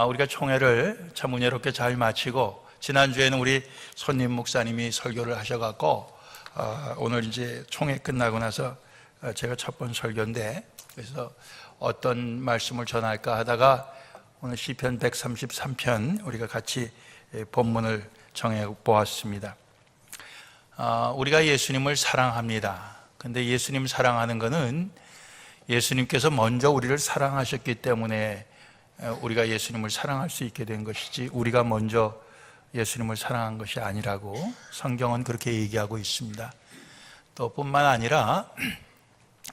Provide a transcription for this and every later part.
우리가 총회를 참 은혜롭게 잘 마치고 지난주에는 우리 손님 목사님이 설교를 하셔갖고 오늘 이제 총회 끝나고 나서 제가 첫 번 설교인데, 그래서 어떤 말씀을 전할까 하다가 오늘 시편 133편 우리가 같이 본문을 정해 보았습니다. 우리가 예수님을 사랑합니다. 근데 예수님 사랑하는 것은 예수님께서 먼저 우리를 사랑하셨기 때문에 우리가 예수님을 사랑할 수 있게 된 것이지, 우리가 먼저 예수님을 사랑한 것이 아니라고 성경은 그렇게 얘기하고 있습니다. 또 뿐만 아니라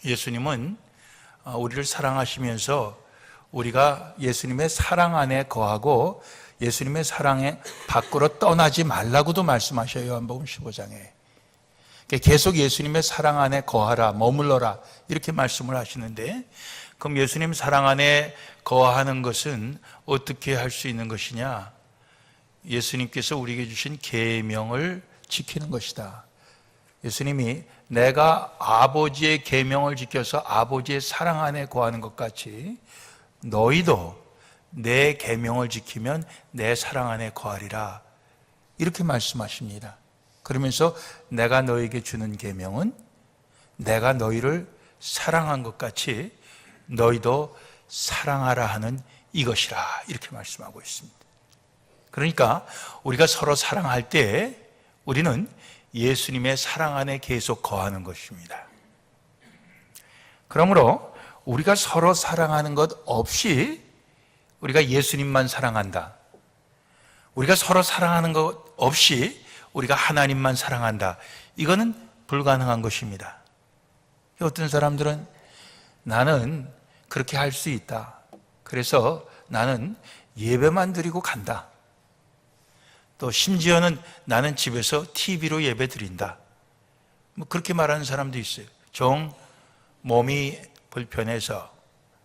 예수님은 우리를 사랑하시면서 우리가 예수님의 사랑 안에 거하고 예수님의 사랑에 밖으로 떠나지 말라고도 말씀하셔요. 요한복음 15장에 계속 예수님의 사랑 안에 거하라, 머물러라, 이렇게 말씀을 하시는데, 그럼 예수님 사랑 안에 거하는 것은 어떻게 할 수 있는 것이냐? 예수님께서 우리에게 주신 계명을 지키는 것이다. 예수님이 내가 아버지의 계명을 지켜서 아버지의 사랑 안에 거하는 것 같이 너희도 내 계명을 지키면 내 사랑 안에 거하리라, 이렇게 말씀하십니다. 그러면서 내가 너에게 주는 계명은 내가 너희를 사랑한 것 같이 너희도 사랑하라 하는 이것이라, 이렇게 말씀하고 있습니다. 그러니까 우리가 서로 사랑할 때 우리는 예수님의 사랑 안에 계속 거하는 것입니다. 그러므로 우리가 서로 사랑하는 것 없이 우리가 예수님만 사랑한다, 우리가 서로 사랑하는 것 없이 우리가 하나님만 사랑한다, 이거는 불가능한 것입니다. 어떤 사람들은 나는 그렇게 할 수 있다, 그래서 나는 예배만 드리고 간다, 또 심지어는 나는 집에서 TV로 예배 드린다, 그렇게 말하는 사람도 있어요. 정 몸이 불편해서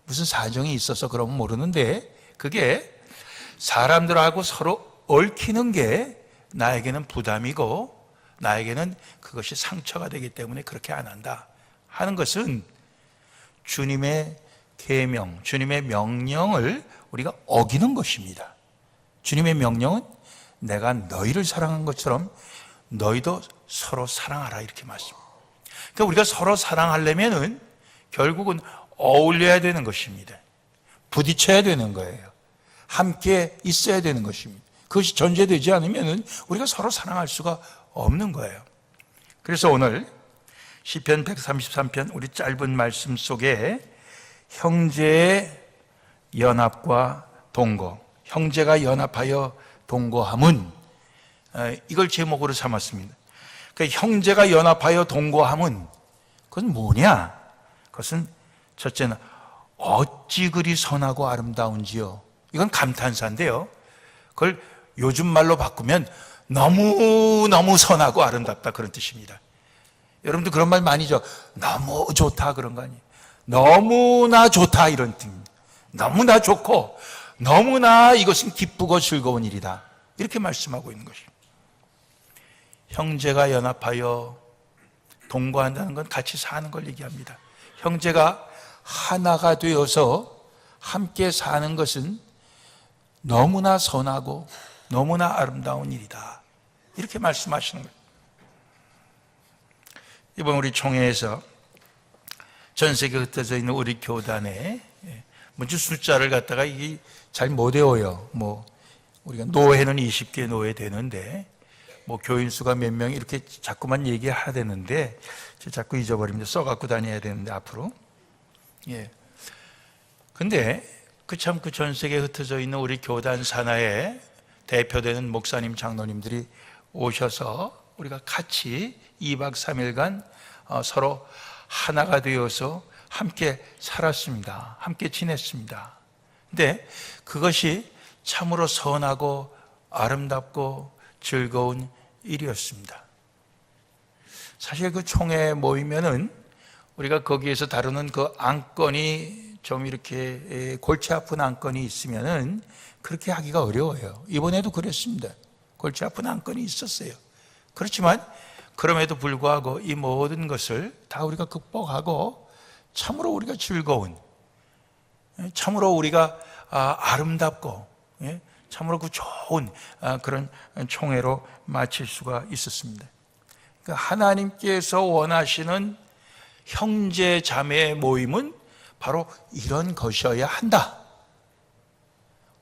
무슨 사정이 있어서 그러면 모르는데, 그게 사람들하고 서로 얽히는 게 나에게는 부담이고 나에게는 그것이 상처가 되기 때문에 그렇게 안 한다 하는 것은 주님의 계명, 주님의 명령을 우리가 어기는 것입니다. 주님의 명령은 내가 너희를 사랑한 것처럼 너희도 서로 사랑하라, 이렇게 말씀합니다. 그러니까 우리가 서로 사랑하려면은 결국은 어울려야 되는 것입니다. 부딪혀야 되는 거예요. 함께 있어야 되는 것입니다. 그것이 전제되지 않으면 우리가 서로 사랑할 수가 없는 거예요. 그래서 오늘 시편 133편 우리 짧은 말씀 속에 형제의 연합과 동거, 형제가 연합하여 동거함은, 이걸 제목으로 삼았습니다. 그러니까 형제가 연합하여 동거함은 그건 뭐냐? 그것은 첫째는 어찌 그리 선하고 아름다운지요. 이건 감탄사인데요, 그걸 요즘 말로 바꾸면 너무너무 선하고 아름답다, 그런 뜻입니다. 여러분들 그런 말 많이죠. 너무 좋다, 그런 거 아니에요. 너무나 좋다, 이런 뜻입니다. 너무나 좋고 너무나 이것은 기쁘고 즐거운 일이다, 이렇게 말씀하고 있는 것입니다. 형제가 연합하여 동거한다는 건 같이 사는 걸 얘기합니다. 형제가 하나가 되어서 함께 사는 것은 너무나 선하고 너무나 아름다운 일이다, 이렇게 말씀하시는 거예요. 이번 우리 총회에서 전 세계에 흩어져 있는 우리 교단에 먼저 숫자를 갖다가 이게 잘 못 외워요. 우리가 노회는 20개 노회 되는데 교인 수가 몇 명 이렇게 자꾸만 얘기해야 되는데 자꾸 잊어버립니다. 써갖고 다녀야 되는데 앞으로. 근데 그 전 세계에 흩어져 있는 우리 교단 산하에 대표되는 목사님, 장로님들이 오셔서 우리가 같이 2박 3일간 서로 하나가 되어서 함께 살았습니다. 함께 지냈습니다. 근데 그것이 참으로 선하고 아름답고 즐거운 일이었습니다. 사실 그 총회 모이면은 우리가 거기에서 다루는 그 안건이 좀 이렇게 골치 아픈 안건이 있으면은 그렇게 하기가 어려워요. 이번에도 그랬습니다. 골치 아픈 안건이 있었어요. 그렇지만 그럼에도 불구하고 이 모든 것을 다 우리가 극복하고 참으로 우리가 즐거운, 참으로 우리가 아름답고 참으로 그 좋은 그런 총회로 마칠 수가 있었습니다. 그러니까 하나님께서 원하시는 형제 자매의 모임은 바로 이런 것이어야 한다.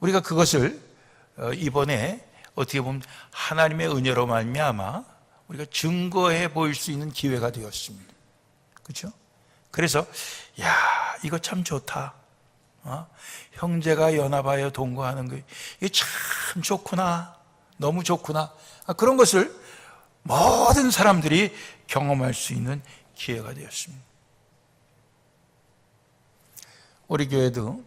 우리가 그것을 이번에 어떻게 보면 하나님의 은혜로 말미암아 우리가 증거해 보일 수 있는 기회가 되었습니다. 그렇죠? 그래서 이거 참 좋다. 형제가 연합하여 동거하는 거 이게 참 좋구나. 너무 좋구나. 그런 것을 모든 사람들이 경험할 수 있는 기회가 되었습니다. 우리 교회도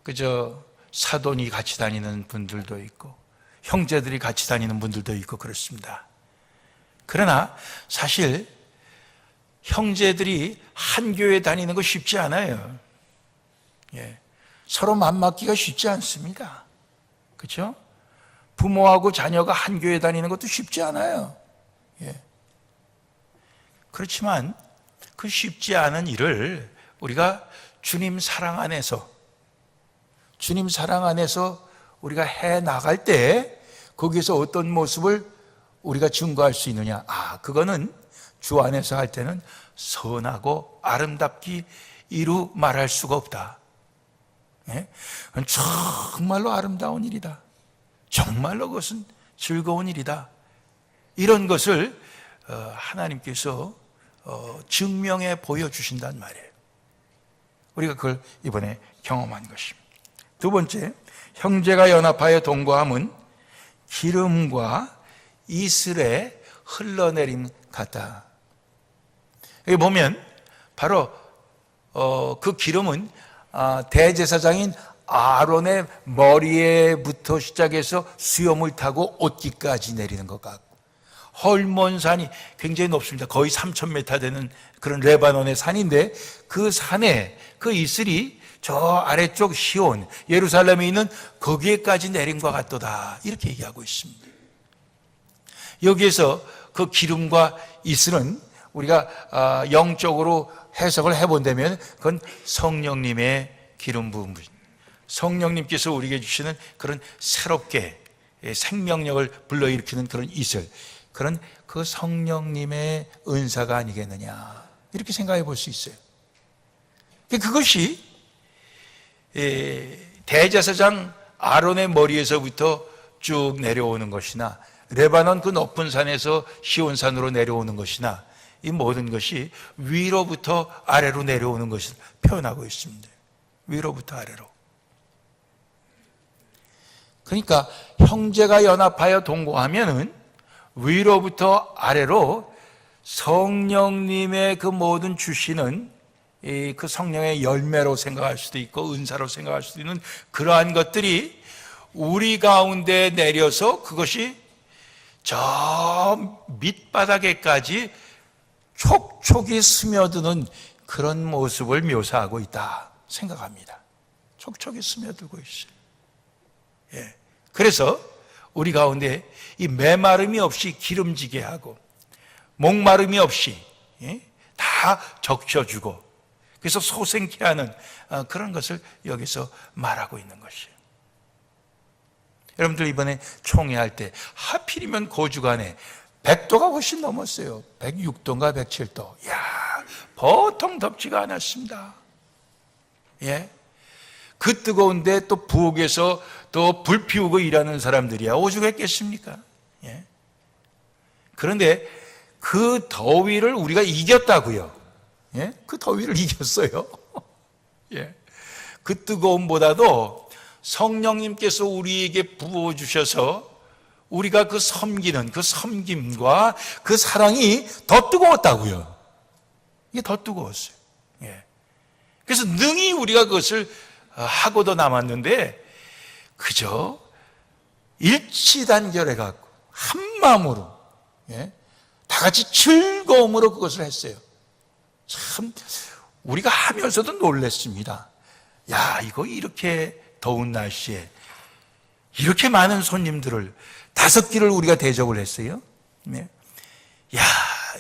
그저 사돈이 같이 다니는 분들도 있고 형제들이 같이 다니는 분들도 있고 그렇습니다. 그러나 사실 형제들이 한 교회 다니는 거 쉽지 않아요. 서로 맘맞기가 쉽지 않습니다. 그렇죠? 부모하고 자녀가 한 교회 다니는 것도 쉽지 않아요. 그렇지만 그 쉽지 않은 일을 우리가 주님 사랑 안에서 우리가 해 나갈 때 거기서 어떤 모습을 우리가 증거할 수 있느냐? 그거는 주 안에서 할 때는 선하고 아름답기 이루 말할 수가 없다. 정말로 아름다운 일이다. 정말로 그것은 즐거운 일이다. 이런 것을 하나님께서 증명해 보여주신단 말이에요. 우리가 그걸 이번에 경험한 것입니다. 두 번째, 형제가 연합하여 동거함은 기름과 이슬의 흘러내림 같다. 여기 보면 바로 그 기름은 대제사장인 아론의 머리에부터 시작해서 수염을 타고 옷깃까지 내리는 것 같고, 헐몬산이 굉장히 높습니다. 거의 3,000m 되는 그런 레바논의 산인데 그 산에 그 이슬이 저 아래쪽 시온 예루살렘에 있는 거기에까지 내림과 같도다, 이렇게 얘기하고 있습니다. 여기에서 그 기름과 이슬은 우리가 영적으로 해석을 해본다면 그건 성령님의 기름 부음, 성령님께서 우리에게 주시는 그런 새롭게 생명력을 불러일으키는 그런 이슬, 그런 그 성령님의 은사가 아니겠느냐, 이렇게 생각해 볼 수 있어요. 그것이 대제사장 아론의 머리에서부터 쭉 내려오는 것이나 레바논 그 높은 산에서 시온산으로 내려오는 것이나 이 모든 것이 위로부터 아래로 내려오는 것을 표현하고 있습니다. 위로부터 아래로. 그러니까 형제가 연합하여 동거하면은 위로부터 아래로 성령님의 그 모든 주시는 그 성령의 열매로 생각할 수도 있고 은사로 생각할 수도 있는 그러한 것들이 우리 가운데 내려서 그것이 저 밑바닥에까지 촉촉이 스며드는 그런 모습을 묘사하고 있다 생각합니다. 촉촉이 스며들고 있어요. 그래서 우리 가운데 이 메마름이 없이 기름지게 하고 목마름이 없이 다 적셔주고 그래서 소생케 하는 그런 것을 여기서 말하고 있는 것이에요. 여러분들 이번에 총회할 때 하필이면 고주간에 100도가 훨씬 넘었어요. 106도인가 107도. 보통 덥지가 않았습니다. 그 뜨거운데 또 부엌에서 또 불 피우고 일하는 사람들이야 오죽했겠습니까? 그런데 그 더위를 우리가 이겼다고요. 그 더위를 이겼어요. 그 뜨거움보다도 성령님께서 우리에게 부어주셔서 우리가 그 섬기는 그 섬김과 그 사랑이 더 뜨거웠다고요. 이게 더 뜨거웠어요. 그래서 능히 우리가 그것을 하고도 남았는데 그저 일치단결해 갖고 한 마음으로 다 같이 즐거움으로 그것을 했어요. 참 우리가 하면서도 놀랐습니다. 이거 이렇게 더운 날씨에 이렇게 많은 손님들을 5끼를 우리가 대접을 했어요.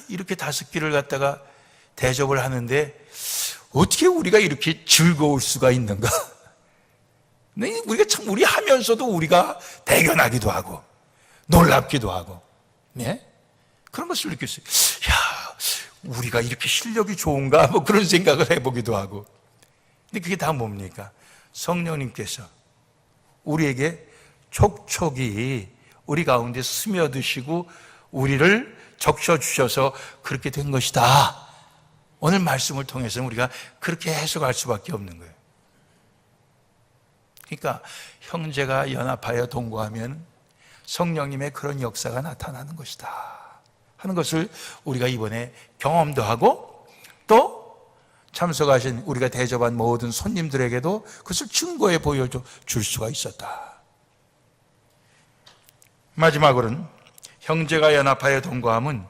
이렇게 5끼를 갖다가 대접을 하는데 어떻게 우리가 이렇게 즐거울 수가 있는가? 우리가 참, 우리 하면서도 우리가 대견하기도 하고, 놀랍기도 하고, 네? 그런 것을 느꼈어요. 야, 우리가 이렇게 실력이 좋은가? 뭐 그런 생각을 해보기도 하고. 근데 그게 다 뭡니까? 성령님께서 우리에게 촉촉이 우리 가운데 스며드시고 우리를 적셔주셔서 그렇게 된 것이다. 오늘 말씀을 통해서 우리가 그렇게 해석할 수밖에 없는 거예요. 그러니까 형제가 연합하여 동거하면 성령님의 그런 역사가 나타나는 것이다 하는 것을 우리가 이번에 경험도 하고, 또 참석하신 우리가 대접한 모든 손님들에게도 그것을 증거해 보여줄 수가 있었다. 마지막으로는 형제가 연합하여 동거함은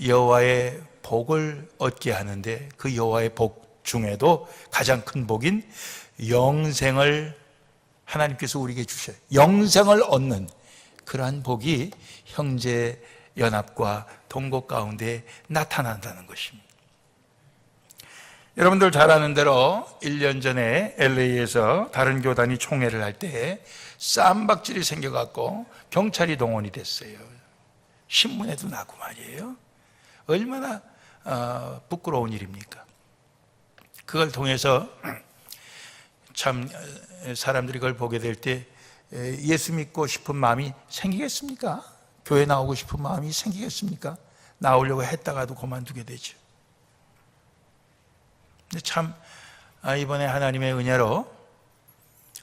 여호와의 복을 얻게 하는데, 그 여호와의 복 중에도 가장 큰 복인 영생을 하나님께서 우리에게 주셔요. 영생을 얻는 그러한 복이 형제 연합과 동거 가운데 나타난다는 것입니다. 여러분들 잘 아는 대로 1년 전에 LA에서 다른 교단이 총회를 할 때 쌈박질이 생겨갖고 경찰이 동원이 됐어요. 신문에도 나고 말이에요. 얼마나 부끄러운 일입니까? 그걸 통해서 참 사람들이 그걸 보게 될 때 예수 믿고 싶은 마음이 생기겠습니까? 교회 나오고 싶은 마음이 생기겠습니까? 나오려고 했다가도 그만두게 되죠. 근데 참 이번에 하나님의 은혜로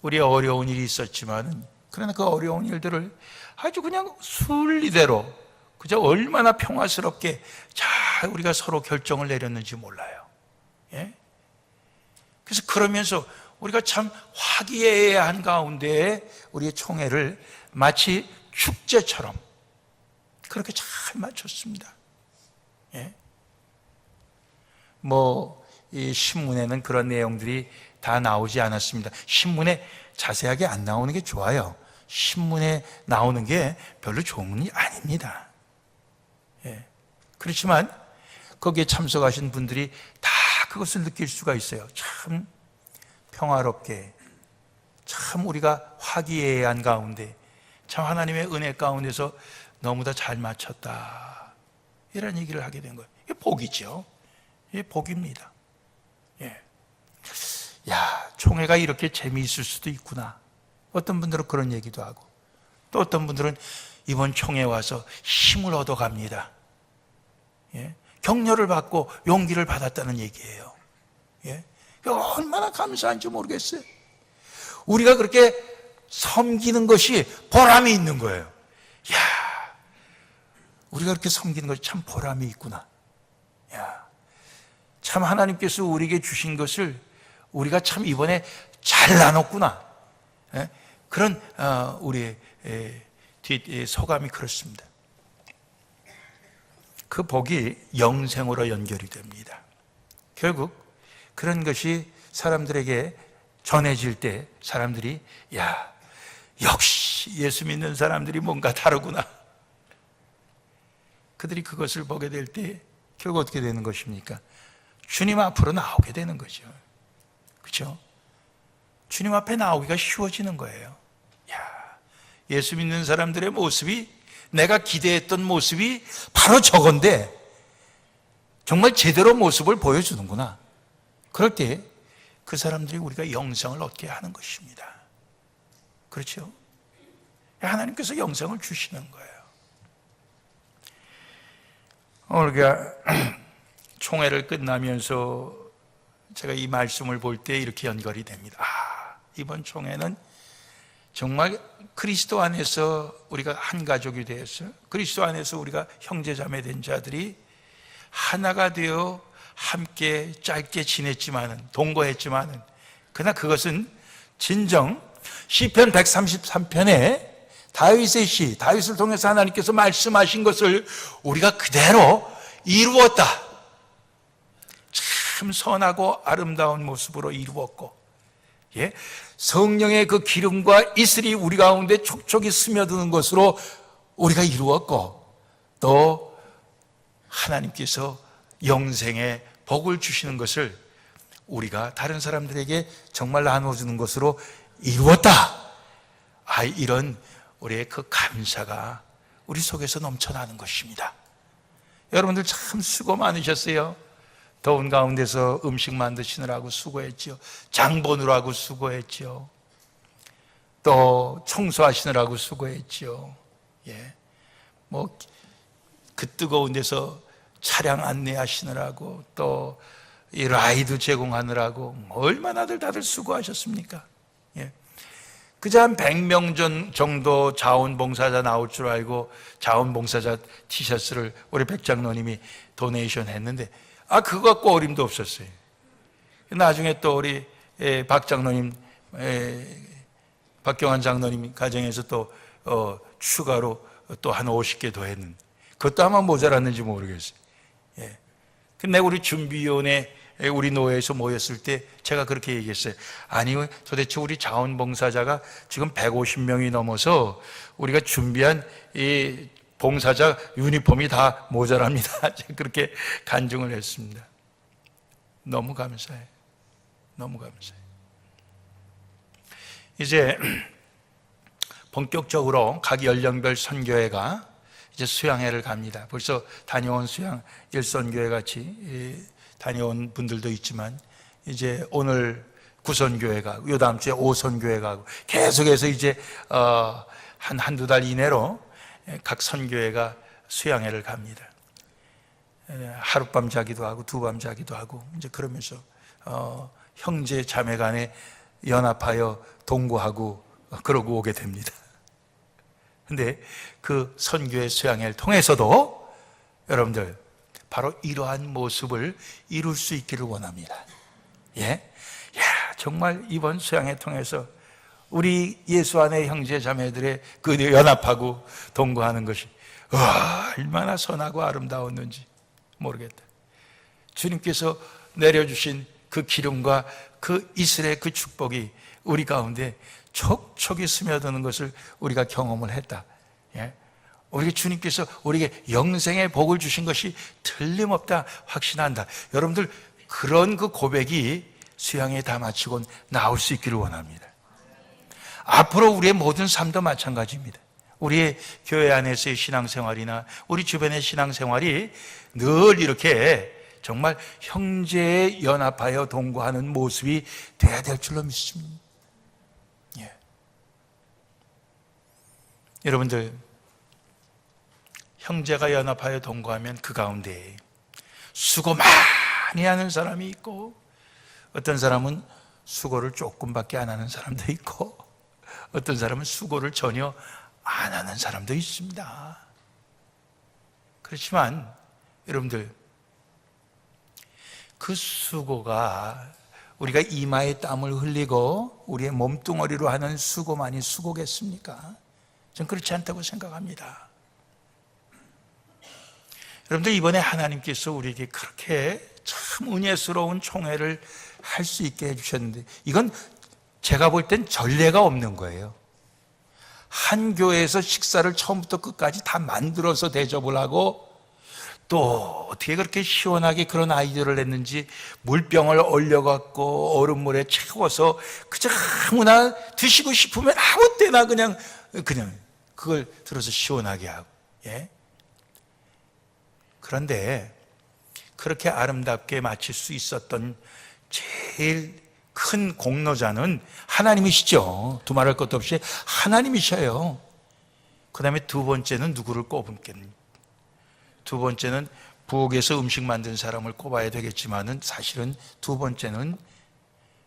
우리 어려운 일이 있었지만, 그러나 그 어려운 일들을 아주 그냥 순리대로 그저 얼마나 평화스럽게 잘 우리가 서로 결정을 내렸는지 몰라요. 예? 그래서 그러면서 우리가 참 화기애애한 가운데 우리의 총회를 마치 축제처럼 그렇게 잘 마쳤습니다. 예? 이 신문에는 그런 내용들이 다 나오지 않았습니다. 신문에 자세하게 안 나오는 게 좋아요. 신문에 나오는 게 별로 좋은 일이 아닙니다. 예. 그렇지만 거기에 참석하신 분들이 다 그것을 느낄 수가 있어요. 참 평화롭게, 참 우리가 화기애애한 가운데, 참 하나님의 은혜 가운데서 너무나 잘 마쳤다, 이런 얘기를 하게 된 거예요. 이게 복이죠. 이게 복입니다. 예. 야, 총회가 이렇게 재미있을 수도 있구나. 어떤 분들은 그런 얘기도 하고, 또 어떤 분들은 이번 총회 와서 힘을 얻어갑니다. 예. 격려를 받고 용기를 받았다는 얘기예요. 예. 얼마나 감사한지 모르겠어요. 우리가 그렇게 섬기는 것이 보람이 있는 거예요. 야, 우리가 그렇게 섬기는 것이 참 보람이 있구나. 야, 참 하나님께서 우리에게 주신 것을 우리가 참 이번에 잘 나눴구나. 예? 그런 우리의 소감이 그렇습니다. 그 복이 영생으로 연결이 됩니다. 결국 그런 것이 사람들에게 전해질 때 사람들이, 야, 역시 예수 믿는 사람들이 뭔가 다르구나. 그들이 그것을 보게 될 때 결국 어떻게 되는 것입니까? 주님 앞으로 나오게 되는 거죠. 그렇죠? 주님 앞에 나오기가 쉬워지는 거예요. 야, 예수 믿는 사람들의 모습이, 내가 기대했던 모습이 바로 저건데 정말 제대로 모습을 보여주는구나. 그럴 때 그 사람들이 우리가 영생을 얻게 하는 것입니다. 그렇죠? 하나님께서 영생을 주시는 거예요. 우리가 총회를 끝나면서 제가 이 말씀을 볼 때 이렇게 연결이 됩니다. 이번 총회는 정말 그리스도 안에서 우리가 한 가족이 되어서, 그리스도 안에서 우리가 형제자매 된 자들이 하나가 되어 함께 짧게 지냈지만은, 동거했지만은, 그러나 그것은 진정 시편 133편에 다윗의 시, 다윗을 통해서 하나님께서 말씀하신 것을 우리가 그대로 이루었다. 참 선하고 아름다운 모습으로 이루었고, 예? 성령의 그 기름과 이슬이 우리 가운데 촉촉이 스며드는 것으로 우리가 이루었고, 또 하나님께서 영생의 복을 주시는 것을 우리가 다른 사람들에게 정말 나눠주는 것으로 이루었다. 이런 우리의 그 감사가 우리 속에서 넘쳐나는 것입니다. 여러분들 참 수고 많으셨어요. 더운 가운데서 음식 만드시느라고 수고했죠. 장 보느라고 수고했죠. 또 청소하시느라고 수고했죠. 그 뜨거운 데서 차량 안내하시느라고, 또 이 라이드 제공하느라고 얼마나들 다들 수고하셨습니까? 그저 한 100명 정도 자원봉사자 나올 줄 알고 자원봉사자 티셔츠를 우리 백장로님이 도네이션 했는데 그거 갖고 어림도 없었어요. 나중에 또 우리 박장로님, 박경환 장로님 가정에서 또 추가로 또 한 50개 더 했는데 그것도 아마 모자랐는지 모르겠어요. 근데 우리 준비위원회 우리 노회에서 모였을 때 제가 그렇게 얘기했어요. 아니, 도대체 우리 자원봉사자가 지금 150명이 넘어서 우리가 준비한 이 봉사자 유니폼이 다 모자랍니다. 그렇게 간증을 했습니다. 너무 감사해요. 너무 감사해요. 이제 본격적으로 각 연령별 선교회가 이제 수양회를 갑니다. 벌써 다녀온 수양 일선교회 같이 다녀온 분들도 있지만 이제 오늘 구선교회 가고 요 다음 주에 오선교회 가고 계속해서 이제 한두 달 이내로 각 선교회가 수양회를 갑니다. 하룻밤 자기도 하고 두밤 자기도 하고 이제 그러면서 형제 자매 간에 연합하여 동거하고 그러고 오게 됩니다. 근데 그 선교회 수양회를 통해서도 여러분들 바로 이러한 모습을 이룰 수 있기를 원합니다. 정말 이번 수양회 통해서 우리 예수 안의 형제 자매들의 그 연합하고 동거하는 것이 얼마나 선하고 아름다웠는지 모르겠다. 주님께서 내려주신 그 기름과 그 이슬의 그 축복이 우리 가운데 촉촉이 스며드는 것을 우리가 경험을 했다. 우리 주님께서 우리에게 영생의 복을 주신 것이 틀림없다 확신한다. 여러분들 그런 그 고백이 수양회 다 마치고 나올 수 있기를 원합니다. 앞으로 우리의 모든 삶도 마찬가지입니다. 우리의 교회 안에서의 신앙생활이나 우리 주변의 신앙생활이 늘 이렇게 정말 형제에 연합하여 동거하는 모습이 돼야 될 줄로 믿습니다. 여러분들 형제가 연합하여 동거하면 그 가운데 수고 많이 하는 사람이 있고 어떤 사람은 수고를 조금밖에 안 하는 사람도 있고 어떤 사람은 수고를 전혀 안 하는 사람도 있습니다. 그렇지만 여러분들 그 수고가 우리가 이마에 땀을 흘리고 우리의 몸뚱어리로 하는 수고만이 수고겠습니까? 저는 그렇지 않다고 생각합니다. 여러분들 이번에 하나님께서 우리에게 그렇게 참 은혜스러운 총회를 할 수 있게 해주셨는데 이건 제가 볼 땐 전례가 없는 거예요. 한 교회에서 식사를 처음부터 끝까지 다 만들어서 대접을 하고 또 어떻게 그렇게 시원하게 그런 아이디어를 냈는지 물병을 얼려갖고 얼음물에 채워서 그저 아무나 드시고 싶으면 아무 때나 그냥 그걸 들어서 시원하게 하고 그런데 그렇게 아름답게 마칠 수 있었던 제일 큰 공로자는 하나님이시죠. 두말할 것도 없이 하나님이셔요. 그 다음에 두 번째는 누구를 꼽겠습니까? 두 번째는 부엌에서 음식 만든 사람을 꼽아야 되겠지만은 사실은 두 번째는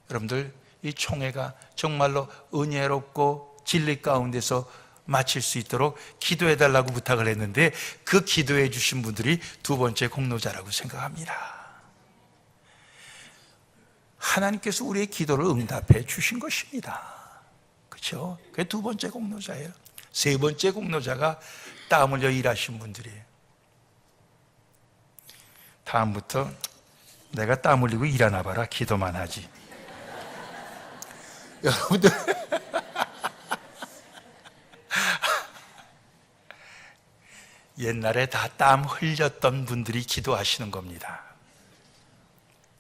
여러분들 이 총회가 정말로 은혜롭고 진리 가운데서 마칠 수 있도록 기도해달라고 부탁을 했는데 그 기도해 주신 분들이 두 번째 공로자라고 생각합니다. 하나님께서 우리의 기도를 응답해 주신 것입니다. 그렇죠? 그게 두 번째 공로자예요. 세 번째 공로자가 땀 흘려 일하신 분들이에요. 다음부터 내가 땀 흘리고 일하나 봐라. 기도만 하지. 여러분들 옛날에 다 땀 흘렸던 분들이 기도하시는 겁니다.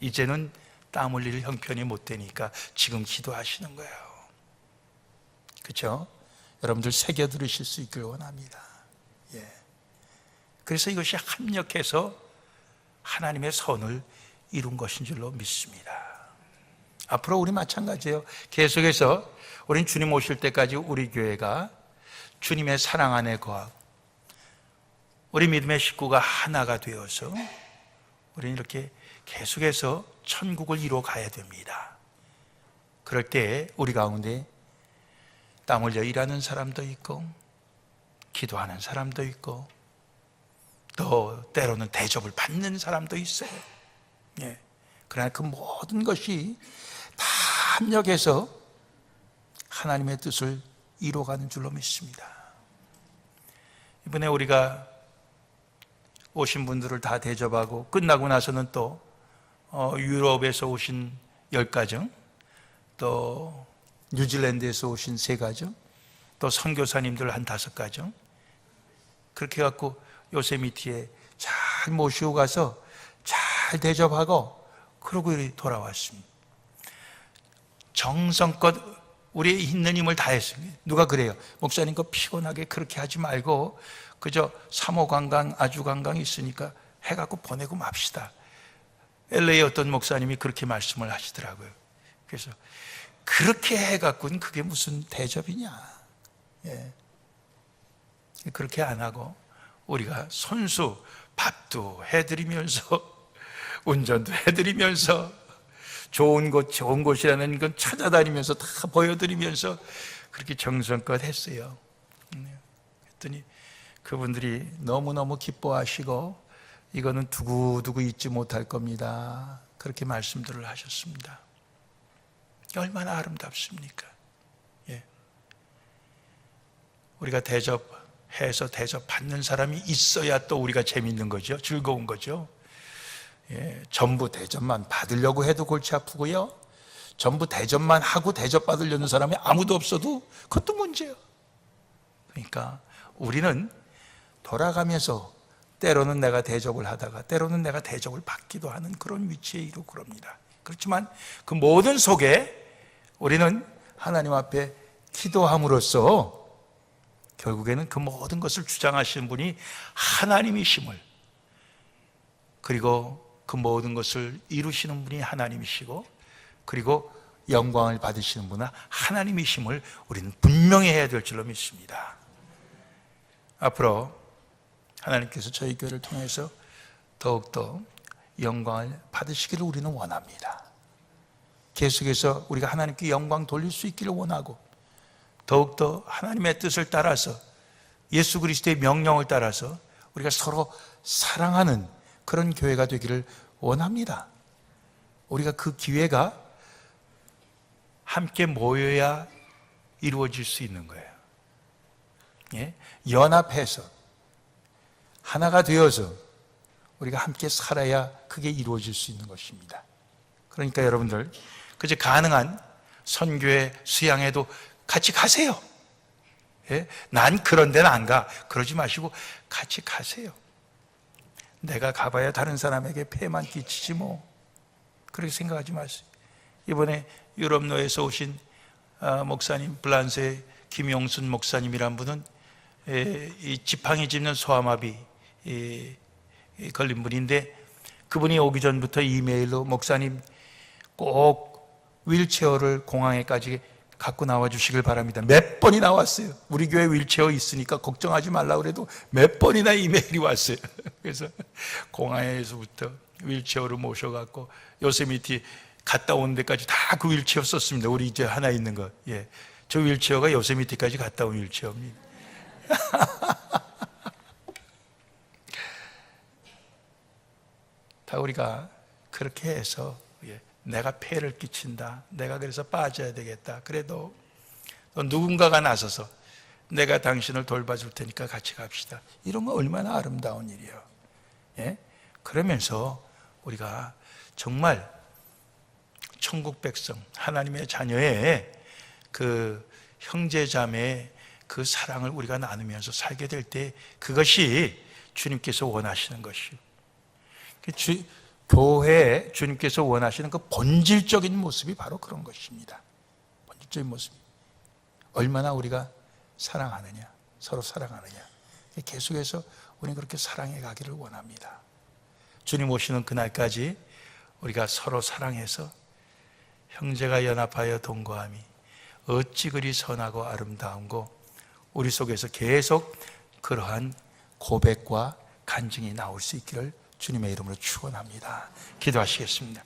이제는 땀 흘릴 형편이 못 되니까 지금 기도하시는 거예요. 그렇죠? 여러분들 새겨 들으실 수 있길 원합니다. 예. 그래서 이것이 합력해서 하나님의 선을 이룬 것인 줄로 믿습니다. 앞으로 우리 마찬가지예요. 계속해서 우린 주님 오실 때까지 우리 교회가 주님의 사랑 안에 거하고 우리 믿음의 식구가 하나가 되어서 우리는 이렇게 계속해서 천국을 이루어 가야 됩니다. 그럴 때 우리 가운데 땀 흘려 일하는 사람도 있고 기도하는 사람도 있고 또 때로는 대접을 받는 사람도 있어요. 예. 그러나 그 모든 것이 다 합력해서 하나님의 뜻을 이루어가는 줄로 믿습니다. 이번에 우리가 오신 분들을 다 대접하고 끝나고 나서는 또 유럽에서 오신 10가정, 또 뉴질랜드에서 오신 3가정, 또 선교사님들 한 5가정, 그렇게 해갖고 요세미티에 잘 모시고 가서 잘 대접하고 그러고 돌아왔습니다. 정성껏 우리의 있는 힘을 다했습니다. 누가 그래요? 목사님 거 피곤하게 그렇게 하지 말고 그저 3호 관광, 아주 관광 있으니까 해갖고 보내고 맙시다. LA 어떤 목사님이 그렇게 말씀을 하시더라고요. 그래서 그렇게 해갖고는 그게 무슨 대접이냐. 예. 그렇게 안 하고 우리가 손수 밥도 해드리면서 운전도 해드리면서 좋은 곳이라는 건 찾아다니면서 다 보여드리면서 그렇게 정성껏 했어요. 그랬더니 그분들이 너무너무 기뻐하시고 이거는 두고두고 잊지 못할 겁니다. 그렇게 말씀들을 하셨습니다. 얼마나 아름답습니까? 예. 우리가 대접해서 대접받는 사람이 있어야 또 우리가 재밌는 거죠. 즐거운 거죠. 예. 전부 대접만 받으려고 해도 골치 아프고요. 전부 대접만 하고 대접받으려는 사람이 아무도 없어도 그것도 문제예요. 그러니까 우리는 돌아가면서 때로는 내가 대접을 하다가 때로는 내가 대접을 받기도 하는 그런 위치에 이르고 그럽니다. 그렇지만 그 모든 속에 우리는 하나님 앞에 기도함으로써 결국에는 그 모든 것을 주장하시는 분이 하나님이심을, 그리고 그 모든 것을 이루시는 분이 하나님이시고 그리고 영광을 받으시는 분은 하나님이심을 우리는 분명히 해야 될 줄로 믿습니다. 앞으로 하나님께서 저희 교회를 통해서 더욱더 영광을 받으시기를 우리는 원합니다. 계속해서 우리가 하나님께 영광 돌릴 수 있기를 원하고 더욱더 하나님의 뜻을 따라서 예수 그리스도의 명령을 따라서 우리가 서로 사랑하는 그런 교회가 되기를 원합니다. 우리가 그 기회가 함께 모여야 이루어질 수 있는 거예요. 예? 연합해서 하나가 되어서 우리가 함께 살아야 그게 이루어질 수 있는 것입니다. 그러니까 여러분들 그저 가능한 선교회 수양회도 같이 가세요. 예? 난 그런 데는 안 가. 그러지 마시고 같이 가세요. 내가 가봐야 다른 사람에게 폐만 끼치지 뭐. 그렇게 생각하지 마세요. 이번에 유럽노에서 오신 목사님, 블란스의 김용순 목사님이란 분은 이 지팡이 짚는 소아마비 걸린 분인데 그분이 오기 전부터 이메일로 목사님 꼭 휠체어를 공항에까지 갖고 나와 주시길 바랍니다. 몇 번이 나왔어요. 우리 교회 휠체어 있으니까 걱정하지 말라고 그래도 몇 번이나 이메일이 왔어요. 그래서 공항에서부터 휠체어를 모셔갖고 요세미티 갔다 온 데까지 다 그 휠체어 썼습니다. 우리 이제 하나 있는 거. 예. 저 휠체어가 요세미티까지 갔다 온 휠체어입니다. 다 우리가 그렇게 해서 내가 폐를 끼친다. 내가 그래서 빠져야 되겠다. 그래도 누군가가 나서서 내가 당신을 돌봐줄 테니까 같이 갑시다. 이러면 얼마나 아름다운 일이에요. 예? 그러면서 우리가 정말 천국 백성, 하나님의 자녀의 그 형제자매의 그 사랑을 우리가 나누면서 살게 될 때 그것이 주님께서 원하시는 것이에요. 교회에 주님께서 원하시는 그 본질적인 모습이 바로 그런 것입니다. 본질적인 모습. 얼마나 우리가 사랑하느냐, 서로 사랑하느냐. 계속해서 우리는 그렇게 사랑해 가기를 원합니다. 주님 오시는 그날까지 우리가 서로 사랑해서 형제가 연합하여 동거함이 어찌 그리 선하고 아름다운고, 우리 속에서 계속 그러한 고백과 간증이 나올 수 있기를 주님의 이름으로 축원합니다. 기도하시겠습니다.